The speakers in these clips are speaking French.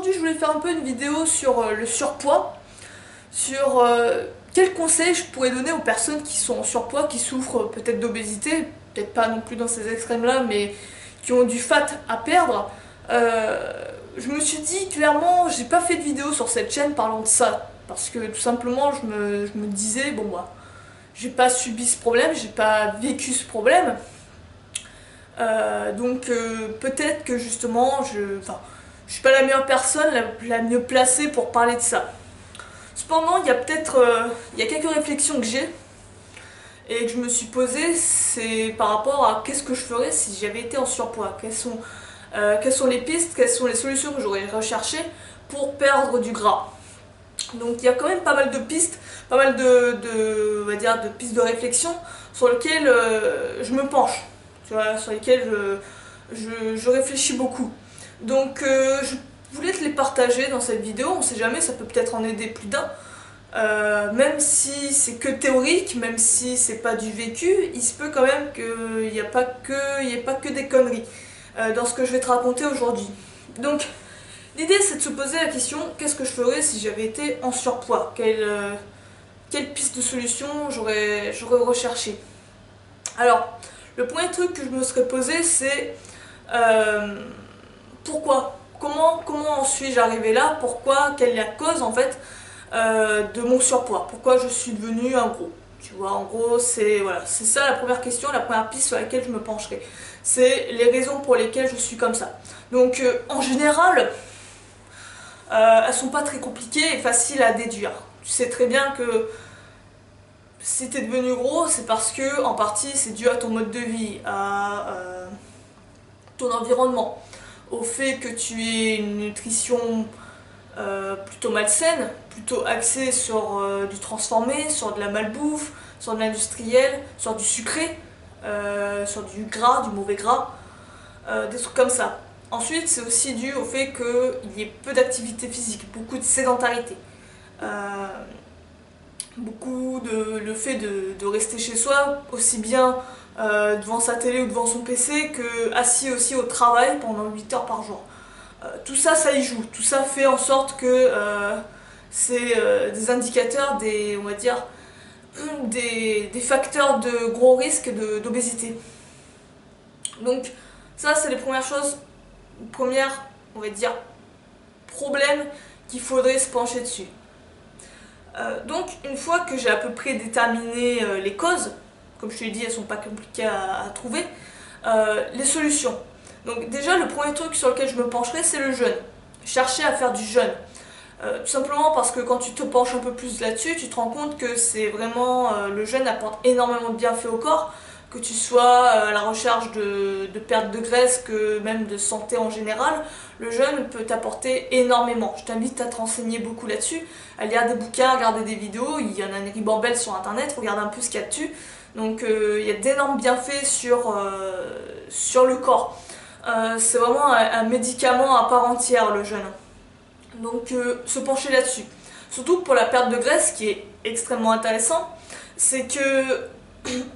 aujourd'hui je voulais faire un peu une vidéo sur le surpoids, sur quels conseils je pourrais donner aux personnes qui sont en surpoids, qui souffrent peut-être d'obésité, peut-être pas non plus dans ces extrêmes-là, mais qui ont du fat à perdre. Je me suis dit clairement, j'ai pas fait de vidéo sur cette chaîne parlant de ça, parce que tout simplement je me disais, bon moi, j'ai pas subi ce problème, j'ai pas vécu ce problème. Donc peut-être que justement, je suis pas la meilleure personne, la mieux placée pour parler de ça. Cependant, il y a il y a quelques réflexions que j'ai et que je me suis posée, c'est par rapport à qu'est-ce que je ferais si j'avais été en surpoids. Quelles sont les pistes, quelles sont les solutions que j'aurais recherchées pour perdre du gras. Donc il y a quand même pas mal de pistes, pas mal on va dire, de pistes de réflexion sur lesquelles je me penche, tu vois, sur lesquelles je réfléchis beaucoup. Donc je voulais te les partager dans cette vidéo, on sait jamais, ça peut peut-être en aider plus d'un. Même si c'est que théorique, même si c'est pas du vécu, il se peut quand même qu'il n'y ait pas que des conneries dans ce que je vais te raconter aujourd'hui. Donc l'idée c'est de se poser la question, qu'est-ce que je ferais si j'avais été en surpoids? Quelle piste de solution j'aurais recherché? Alors, le premier truc que je me serais posé, c'est pourquoi? Comment en suis-je arrivé là? Pourquoi? Quelle est la cause en fait de mon surpoids? Pourquoi je suis devenue un gros? Tu vois, en gros, c'est ça la première question, la première piste sur laquelle je me pencherai. C'est les raisons pour lesquelles je suis comme ça. Donc, en général, elles sont pas très compliquées et faciles à déduire. Tu sais très bien que si t'es devenu gros, c'est parce que, en partie, c'est dû à ton mode de vie, à ton environnement, au fait que tu aies une nutrition plutôt malsaine, plutôt axée sur du transformé, sur de la malbouffe, sur de l'industriel, sur du sucré, sur du gras, du mauvais gras, des trucs comme ça. Ensuite, c'est aussi dû au fait qu'il y ait peu d'activité physique, beaucoup de sédentarité. Le fait de rester chez soi, aussi bien devant sa télé ou devant son PC, que assis aussi au travail pendant 8 heures par jour. Tout ça, ça y joue. Tout ça fait en sorte que c'est des indicateurs, on va dire, des facteurs de gros risque d'obésité. Donc ça, c'est les premières choses, on va dire, problèmes qu'il faudrait se pencher dessus. Donc une fois que j'ai à peu près déterminé les causes, comme je te l'ai dit, elles sont pas compliquées à trouver, les solutions. Donc déjà le premier truc sur lequel je me pencherai, c'est le jeûne. Chercher à faire du jeûne. Tout simplement parce que quand tu te penches un peu plus là-dessus, tu te rends compte que c'est vraiment le jeûne apporte énormément de bienfaits au corps, que tu sois à la recherche de perte de graisse, que même de santé en général, le jeûne peut t'apporter énormément. Je t'invite à te renseigner beaucoup là-dessus, à lire des bouquins, à regarder des vidéos, il y en a une ribambelle sur internet, regarde un peu ce qu'il y a dessus. Donc il y a d'énormes bienfaits sur le corps. C'est vraiment un médicament à part entière, le jeûne. Donc se pencher là-dessus. Surtout pour la perte de graisse, ce qui est extrêmement intéressant, c'est que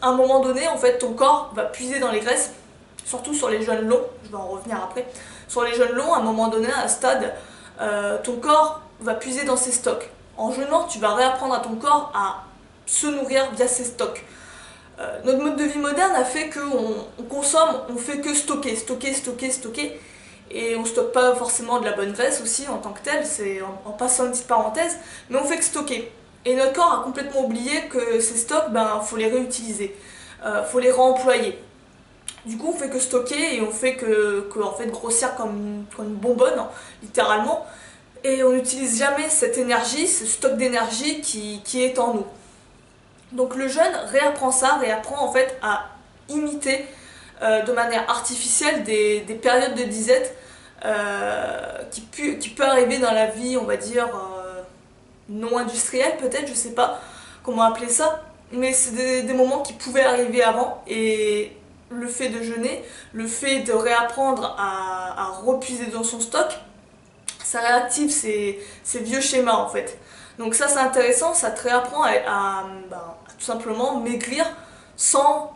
à un moment donné, en fait, ton corps va puiser dans les graisses, surtout sur les jeûnes longs, je vais en revenir après. Sur les jeûnes longs, à un moment donné, à un stade, ton corps va puiser dans ses stocks. En jeûnant, tu vas réapprendre à ton corps à se nourrir via ses stocks. Notre mode de vie moderne a fait qu'on consomme, on fait que stocker, et on stocke pas forcément de la bonne graisse aussi en tant que telle, c'est en passant une petite parenthèse, mais on fait que stocker. Et notre corps a complètement oublié que ces stocks, faut les réutiliser, faut les réemployer. Du coup, on fait que stocker et on fait en fait, grossir comme une bonbonne, hein, littéralement. Et on n'utilise jamais cette énergie, ce stock d'énergie qui est en nous. Donc le jeûne réapprend ça, réapprend en fait à imiter de manière artificielle des périodes de disette qui peut arriver dans la vie, on va dire, non industrielle peut-être, je sais pas comment appeler ça, mais c'est des moments qui pouvaient arriver avant, et le fait de jeûner, le fait de réapprendre à repuiser dans son stock, ça réactive ces vieux schémas en fait. Donc ça c'est intéressant, ça te réapprend à tout simplement maigrir sans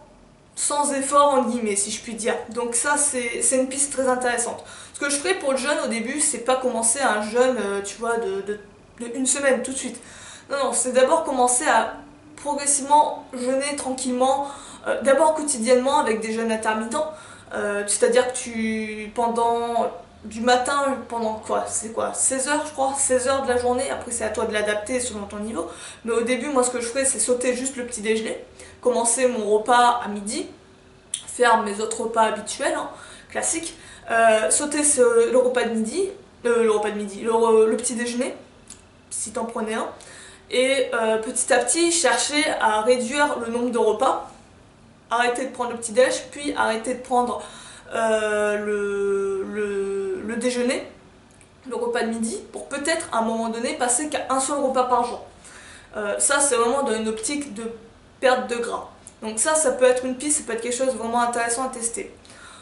sans effort en guillemets si je puis dire. Donc ça c'est une piste très intéressante. Ce que je ferai pour le jeûne au début, c'est pas commencer un jeûne tu vois de une semaine tout de suite. Non, c'est d'abord commencer à progressivement jeûner tranquillement, d'abord quotidiennement avec des jeûnes intermittents, c'est-à-dire que pendant du matin, pendant quoi, c'est quoi, 16 heures je crois, 16 heures de la journée, après c'est à toi de l'adapter selon ton niveau, mais au début moi ce que je ferais c'est sauter juste le petit déjeuner, commencer mon repas à midi, faire mes autres repas habituels, hein, classiques, sauter le repas de midi, le petit déjeuner, si t'en prenais un, et petit à petit chercher à réduire le nombre de repas, arrêter de prendre le petit déj, puis arrêter de prendre le déjeuner, le repas de midi, pour peut-être à un moment donné passer qu'à un seul repas par jour. Ça c'est vraiment dans une optique de perte de gras. Donc ça peut être une piste, ça peut être quelque chose de vraiment intéressant à tester.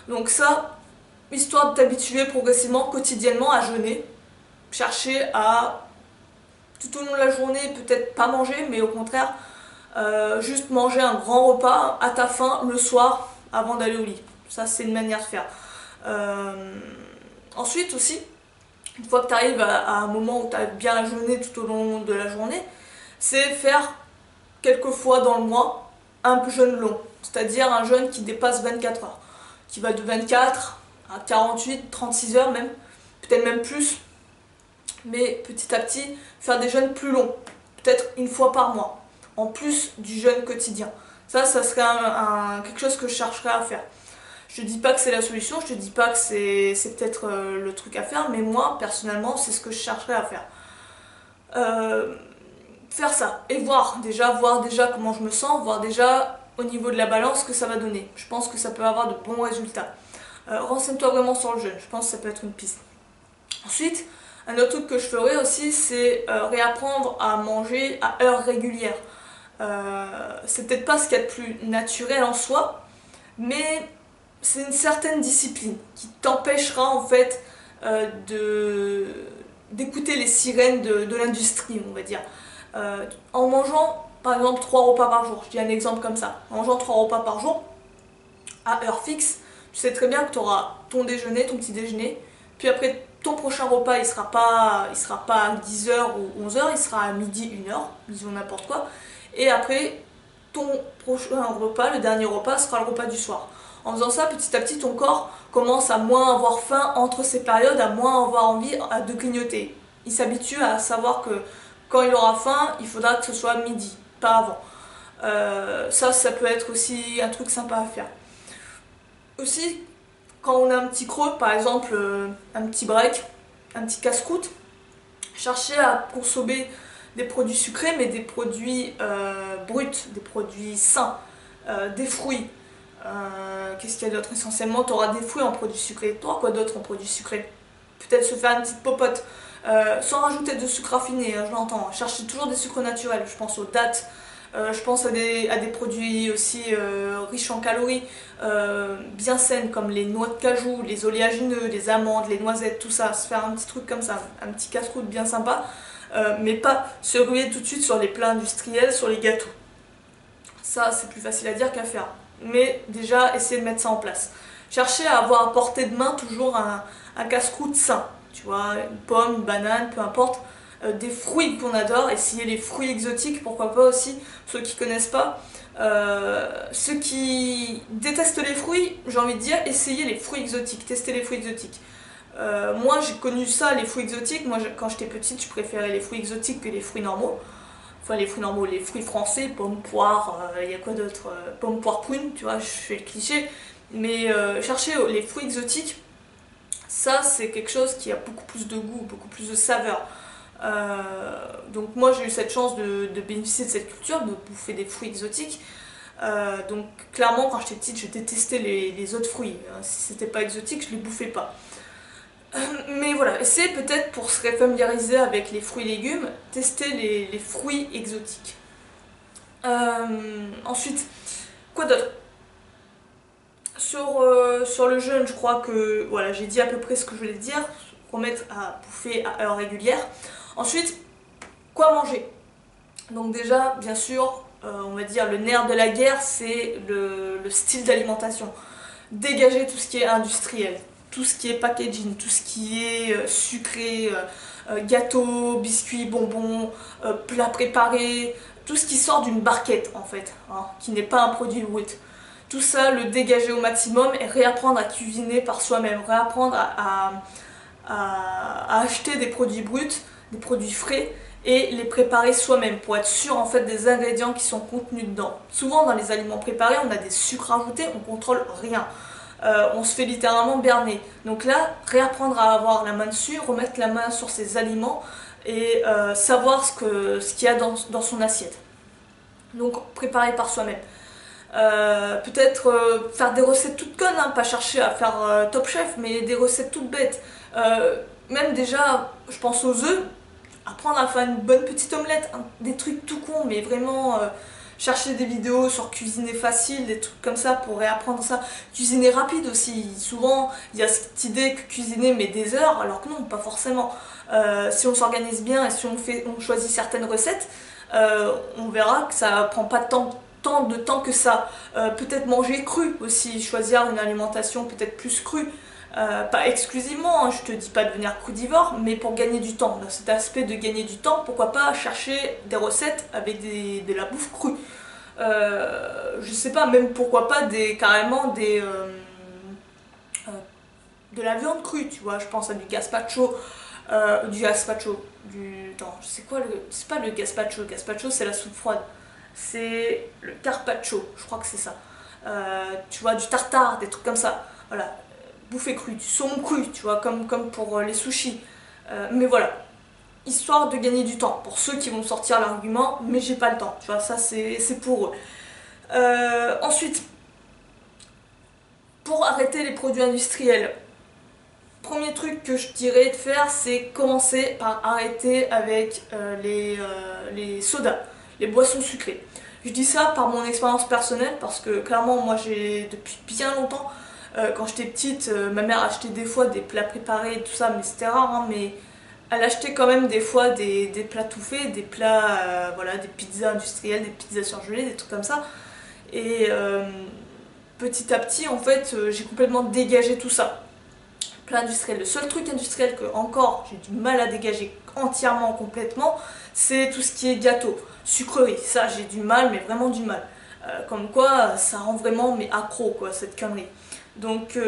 Donc ça, histoire de t'habituer progressivement, quotidiennement à jeûner, chercher à tout au long de la journée peut-être pas manger, mais au contraire juste manger un grand repas à ta faim le soir avant d'aller au lit. Ça c'est une manière de faire. Ensuite aussi, une fois que tu arrives à un moment où tu as bien jeûné tout au long de la journée, c'est faire quelques fois dans le mois un jeûne long, c'est-à-dire un jeûne qui dépasse 24 heures, qui va de 24 à 48, 36 heures même, peut-être même plus, mais petit à petit faire des jeûnes plus longs, peut-être une fois par mois, en plus du jeûne quotidien. Ça serait quelque chose que je chercherais à faire. Je te dis pas que c'est la solution, je te dis pas que c'est peut-être le truc à faire, mais moi personnellement c'est ce que je chercherais à faire. Faire ça et voir déjà comment je me sens, voir déjà au niveau de la balance ce que ça va donner. Je pense que ça peut avoir de bons résultats. Renseigne-toi vraiment sur le jeûne, je pense que ça peut être une piste. Ensuite, un autre truc que je ferais aussi, c'est réapprendre à manger à heure régulière. C'est peut-être pas ce qu'il y a de plus naturel en soi, mais c'est une certaine discipline qui t'empêchera en fait d'écouter les sirènes de l'industrie, on va dire. En mangeant par exemple 3 repas par jour, je dis un exemple comme ça, en mangeant 3 repas par jour à heure fixe, tu sais très bien que tu auras ton déjeuner, ton petit déjeuner, puis après ton prochain repas il sera pas à 10 heures ou 11 heures, il sera à midi, 1 heure, disons n'importe quoi, et après ton prochain repas, le dernier repas sera le repas du soir. En faisant ça, petit à petit, ton corps commence à moins avoir faim entre ces périodes, à moins avoir envie de grignoter. Il s'habitue à savoir que quand il aura faim, il faudra que ce soit midi, pas avant. Ça peut être aussi un truc sympa à faire. Aussi, quand on a un petit creux, par exemple un petit break, un petit casse-croûte, chercher à consommer des produits sucrés, mais des produits bruts, des produits sains, des fruits. Qu'est-ce qu'il y a d'autre? Essentiellement, tu auras des fruits en produits sucrés. Tu auras quoi d'autre en produits sucrés? Peut-être se faire une petite popote. Sans rajouter de sucre raffiné, hein, je l'entends. Chercher toujours des sucres naturels. Je pense aux dattes. Je pense à des produits aussi riches en calories, bien saines, comme les noix de cajou, les oléagineux, les amandes, les noisettes, tout ça. Se faire un petit truc comme ça, un petit casse-croûte bien sympa. Mais pas se ruer tout de suite sur les plats industriels, sur les gâteaux. Ça, c'est plus facile à dire qu'à faire. Mais déjà, essayer de mettre ça en place. Chercher à avoir à portée de main toujours un casse-croûte sain. Tu vois, une pomme, une banane, peu importe. Des fruits qu'on adore, essayer les fruits exotiques, pourquoi pas aussi, ceux qui connaissent pas. Ceux qui détestent les fruits, j'ai envie de dire, essayez les fruits exotiques, testez les fruits exotiques. Moi j'ai connu ça, les fruits exotiques. Moi quand j'étais petite, je préférais les fruits exotiques que les fruits normaux. Enfin les fruits normaux, les fruits français, pommes, poires, il y a quoi d'autre, pommes, poires, prunes, tu vois, je fais le cliché. Mais chercher les fruits exotiques, ça c'est quelque chose qui a beaucoup plus de goût, beaucoup plus de saveur. Donc moi j'ai eu cette chance de bénéficier de cette culture, de bouffer des fruits exotiques. Donc clairement quand j'étais petite je détestais les autres fruits. Si c'était pas exotique je les bouffais pas. Mais voilà, essayez peut-être pour se familiariser avec les fruits et légumes, tester les fruits exotiques. Ensuite, quoi d'autre? Sur le jeûne, je crois que voilà, j'ai dit à peu près ce que je voulais dire, remettre à bouffer à heure régulière. Ensuite, quoi manger? Donc déjà, bien sûr, on va dire, le nerf de la guerre, c'est le style d'alimentation. Dégager tout ce qui est industriel, tout ce qui est packaging, tout ce qui est sucré, gâteaux, biscuits, bonbons, plats préparés, tout ce qui sort d'une barquette en fait, hein, qui n'est pas un produit brut. Tout ça, le dégager au maximum et réapprendre à cuisiner par soi-même, réapprendre à acheter des produits bruts, des produits frais et les préparer soi-même pour être sûr en fait des ingrédients qui sont contenus dedans. Souvent dans les aliments préparés, on a des sucres ajoutés, on contrôle rien. On se fait littéralement berner. Donc là, réapprendre à avoir la main dessus, remettre la main sur ses aliments et savoir ce qu'il y a dans son assiette. Donc préparer par soi-même. Peut-être faire des recettes toutes connes, hein, pas chercher à faire Top Chef, mais des recettes toutes bêtes. Même déjà, je pense aux œufs, apprendre à faire une bonne petite omelette, hein, des trucs tout cons, mais vraiment chercher des vidéos sur cuisiner facile, des trucs comme ça pour réapprendre ça. Cuisiner rapide aussi, souvent il y a cette idée que cuisiner met des heures, alors que non, pas forcément. Si on s'organise bien et si on choisit certaines recettes, on verra que ça prend pas tant de temps que ça. Peut-être manger cru aussi, choisir une alimentation peut-être plus crue. Pas exclusivement, hein, je te dis pas de devenir crudivore, mais pour gagner du temps. Dans cet aspect de gagner du temps, pourquoi pas chercher des recettes avec de la bouffe crue. Je sais pas, même pourquoi pas carrément de la viande crue, tu vois. Je pense à du gazpacho, attends, c'est quoi c'est pas le gazpacho c'est la soupe froide. C'est le carpaccio, je crois que c'est ça. Tu vois, du tartare, des trucs comme ça. Voilà, bouffer cru, du saumon cru, tu vois, comme pour les sushis. Mais voilà, histoire de gagner du temps. Pour ceux qui vont sortir l'argument, mais j'ai pas le temps, tu vois, ça c'est pour eux. Ensuite, pour arrêter les produits industriels, premier truc que je dirais de faire, c'est commencer par arrêter avec les sodas, les boissons sucrées. Je dis ça par mon expérience personnelle parce que clairement moi j'ai depuis bien longtemps, quand j'étais petite, ma mère achetait des fois des plats préparés et tout ça, mais c'était rare, hein, mais elle achetait quand même des fois des plats tout faits, des plats, voilà, des pizzas industrielles, des pizzas surgelées, des trucs comme ça. Et petit à petit en fait j'ai complètement dégagé tout ça. Plat industriel. Le seul truc industriel que encore j'ai du mal à dégager entièrement, complètement, c'est tout ce qui est gâteau, sucrerie. Ça j'ai du mal, mais vraiment du mal. Comme quoi ça rend vraiment mais accro quoi cette connerie. Donc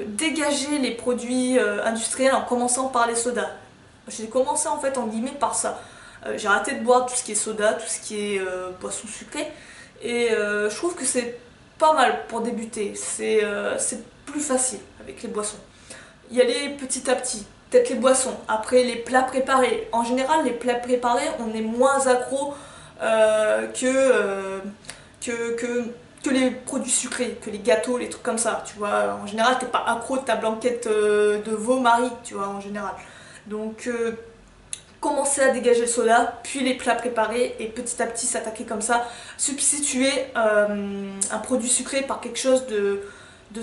dégager les produits industriels en commençant par les sodas. J'ai commencé en fait en guillemets par ça. J'ai arrêté de boire tout ce qui est soda, tout ce qui est boisson sucrée. Et je trouve que c'est pas mal pour débuter. C'est plus facile avec les boissons. Y aller petit à petit, peut-être les boissons, après les plats préparés. En général, les plats préparés, on est moins accro que les produits sucrés, que les gâteaux, les trucs comme ça, tu vois. En général, t'es pas accro de ta blanquette de veau Marie, tu vois, en général. Donc, commencer à dégager le soda, puis les plats préparés, et petit à petit s'attaquer comme ça. Substituer un produit sucré par quelque chose de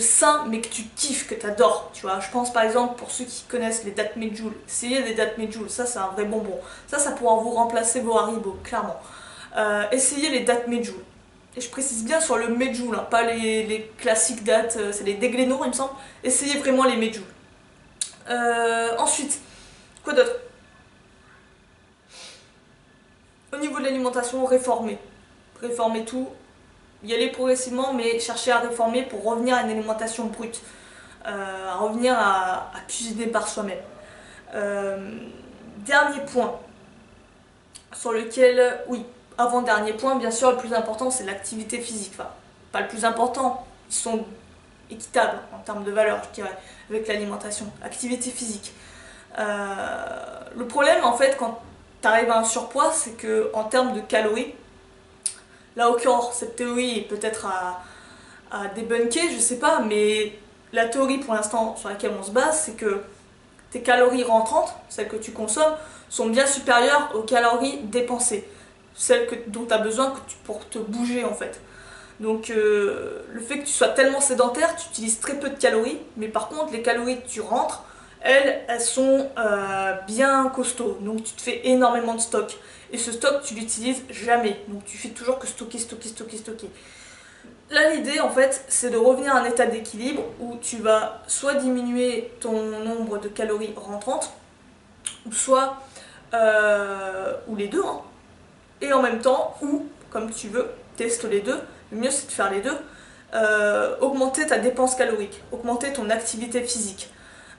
sain mais que tu kiffes, que tu adores, tu vois. Je pense par exemple pour ceux qui connaissent les dattes Medjool, essayez les dattes Medjool, ça c'est un vrai bonbon, ça pourra vous remplacer vos Haribo, clairement. Essayez les dattes Medjool, et je précise bien sur le Medjool, hein, pas les classiques dattes, c'est les Deglénour il me semble, essayez vraiment les Medjool. Ensuite, quoi d'autre? Au niveau de l'alimentation, réformer tout, y aller progressivement, mais chercher à réformer pour revenir à une alimentation brute, à revenir à cuisiner par soi-même. Dernier point, sur lequel, oui, avant-dernier point, bien sûr, le plus important, c'est l'activité physique. Enfin, pas le plus important, ils sont équitables en termes de valeur, je dirais, avec l'alimentation. Activité physique. Le problème, en fait, quand tu arrives à un surpoids, c'est que en termes de calories, là, encore, cette théorie est peut-être à débunker, je sais pas, mais la théorie pour l'instant sur laquelle on se base, c'est que tes calories rentrantes, celles que tu consommes, sont bien supérieures aux calories dépensées, celles dont tu as besoin pour te bouger en fait. Donc le fait que tu sois tellement sédentaire, tu utilises très peu de calories, mais par contre les calories que tu rentres, elles sont bien costauds, donc tu te fais énormément de stock. Et ce stock, tu l'utilises jamais, donc tu fais toujours que stocker, stocker, stocker, stocker. Là, l'idée, en fait, c'est de revenir à un état d'équilibre où tu vas soit diminuer ton nombre de calories rentrantes, ou soit, ou les deux, hein, et en même temps, ou, comme tu veux, teste les deux, le mieux c'est de faire les deux, augmenter ta dépense calorique, augmenter ton activité physique,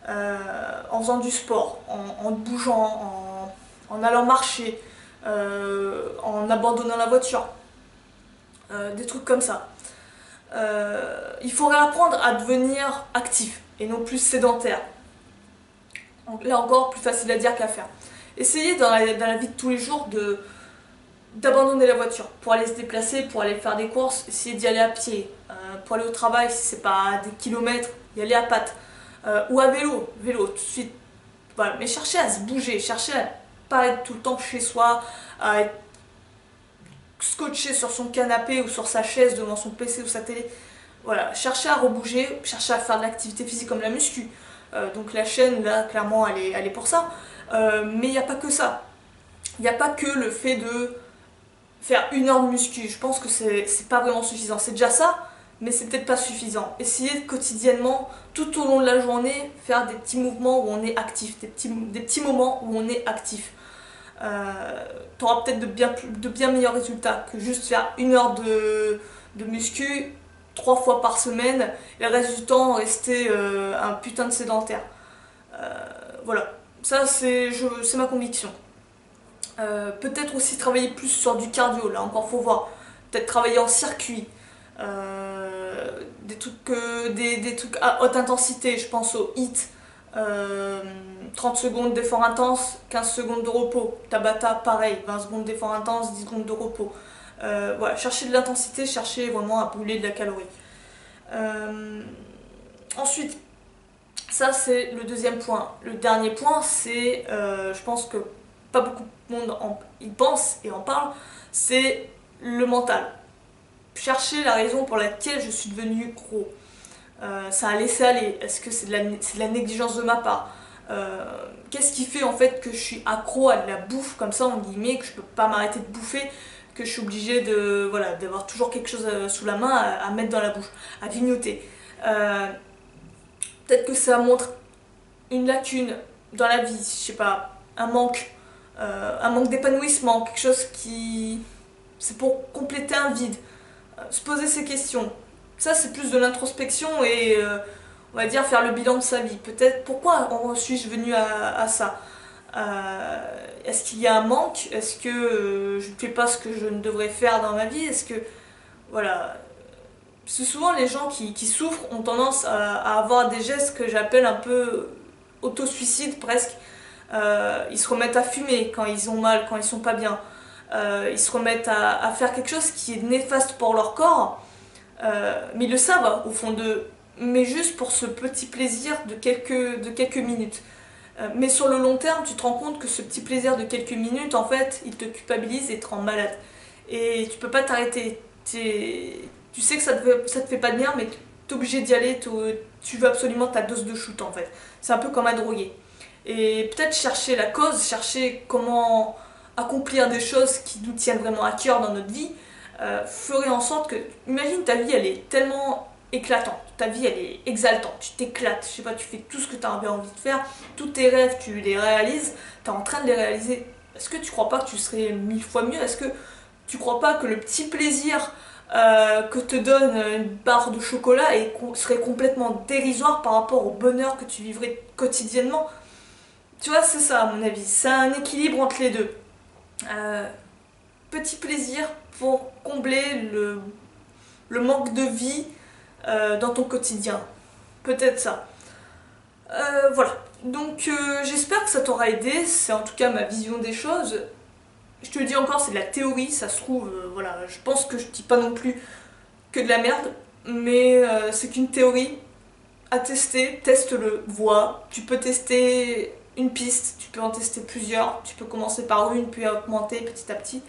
en faisant du sport, en te bougeant, en allant marcher, en abandonnant la voiture, des trucs comme ça. Il faut réapprendre à devenir actif et non plus sédentaire. Donc, là encore, plus facile à dire qu'à faire. Essayez dans la vie de tous les jours d'abandonner la voiture pour aller se déplacer, pour aller faire des courses, essayer d'y aller à pied, pour aller au travail si c'est pas des kilomètres, y aller à pattes, ou à vélo, tout de suite. Voilà. Mais cherchez à se bouger, cherchez à pas être tout le temps chez soi, à être scotché sur son canapé ou sur sa chaise devant son PC ou sa télé. Voilà, cherchez à rebouger, cherchez à faire de l'activité physique comme la muscu. Donc la chaîne, là, clairement, elle est pour ça. Mais il n'y a pas que ça. Il n'y a pas que le fait de faire 1 heure de muscu. Je pense que c'est pas vraiment suffisant. C'est déjà ça, mais c'est peut-être pas suffisant. Essayez quotidiennement, tout au long de la journée, faire des petits mouvements où on est actif, des petits moments où on est actif. Tu auras peut-être de bien meilleurs résultats que juste faire 1 heure de muscu 3 fois par semaine et le reste du temps rester un putain de sédentaire. Voilà, ça c'est ma conviction. Peut-être aussi travailler plus sur du cardio, là encore faut voir. Peut-être travailler en circuit. Des trucs à haute intensité, je pense au HIIT. 30 secondes d'effort intense, 15 secondes de repos. Tabata, pareil, 20 secondes d'effort intense, 10 secondes de repos. Voilà, cherchez de l'intensité, cherchez vraiment à brûler de la calorie. Ensuite, ça c'est le deuxième point. Le dernier point, c'est, je pense que pas beaucoup de monde y pense et en parle, c'est le mental. Chercher la raison pour laquelle je suis devenue gros. Ça a laissé aller. Est-ce que c'est de la négligence de ma part? Qu'est-ce qui fait en fait que je suis accro à de la bouffe comme ça en guillemets, que je peux pas m'arrêter de bouffer, que je suis obligée d'avoir toujours quelque chose sous la main à mettre dans la bouche, à grignoter. Peut-être que ça montre une lacune dans la vie, je sais pas, un manque d'épanouissement, quelque chose qui... c'est pour compléter un vide. Se poser ces questions. Ça, c'est plus de l'introspection et, on va dire, faire le bilan de sa vie. Peut-être, pourquoi suis-je venue à ça? Est-ce qu'il y a un manque? Est-ce que je ne fais pas ce que je ne devrais faire dans ma vie? Est-ce que... Voilà. C'est souvent les gens qui souffrent ont tendance à avoir des gestes que j'appelle un peu auto-suicide presque. Ils se remettent à fumer quand ils ont mal, quand ils sont pas bien. Ils se remettent à faire quelque chose qui est néfaste pour leur corps, mais ils le savent au fond d'eux, mais juste pour ce petit plaisir de quelques minutes. Mais sur le long terme, tu te rends compte que ce petit plaisir de quelques minutes, en fait, il te culpabilise et te rend malade. Et tu peux pas t'arrêter. Tu sais que ça te fait pas de bien, mais tu es obligé d'y aller, tu veux absolument ta dose de shoot en fait. C'est un peu comme un drogué. Et peut-être chercher la cause, chercher comment accomplir des choses qui nous tiennent vraiment à cœur dans notre vie, ferait en sorte que, imagine ta vie elle est tellement éclatante, ta vie elle est exaltante, tu t'éclates, je sais pas, tu fais tout ce que tu as envie de faire, tous tes rêves tu les réalises, tu es en train de les réaliser. Est-ce que tu crois pas que tu serais 1000 fois mieux? Est-ce que tu crois pas que le petit plaisir que te donne une barre de chocolat serait complètement dérisoire par rapport au bonheur que tu vivrais quotidiennement? Tu vois, c'est ça à mon avis, c'est un équilibre entre les deux. Petit plaisir pour combler le manque de vie dans ton quotidien. Peut-être ça. Voilà. Donc j'espère que ça t'aura aidé, c'est en tout cas ma vision des choses. Je te le dis encore, c'est de la théorie, ça se trouve, voilà, je pense que je dis pas non plus que de la merde, mais c'est qu'une théorie à tester, teste-le, vois, tu peux tester une piste, tu peux en tester plusieurs, tu peux commencer par une puis augmenter petit à petit,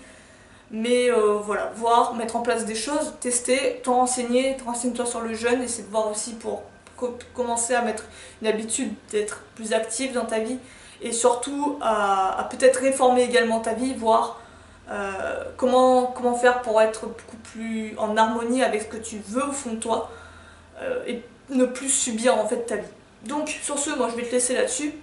mais voilà, voir, mettre en place des choses, tester, t'en renseigner, renseigne-toi sur le jeûne, essaie de voir aussi pour commencer à mettre une habitude d'être plus active dans ta vie et surtout à peut-être réformer également ta vie, voir comment faire pour être beaucoup plus en harmonie avec ce que tu veux au fond de toi et ne plus subir en fait ta vie. Donc sur ce, moi je vais te laisser là-dessus.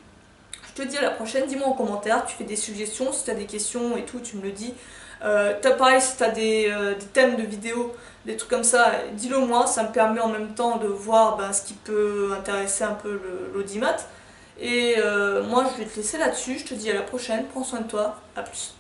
Je te dis à la prochaine, dis-moi en commentaire, tu fais des suggestions, si tu as des questions et tout, tu me le dis. Pareil, si tu as des thèmes de vidéos, des trucs comme ça, dis-le moi, ça me permet en même temps de voir ce qui peut intéresser un peu l'audimat. Et moi je vais te laisser là-dessus, je te dis à la prochaine, prends soin de toi, à plus.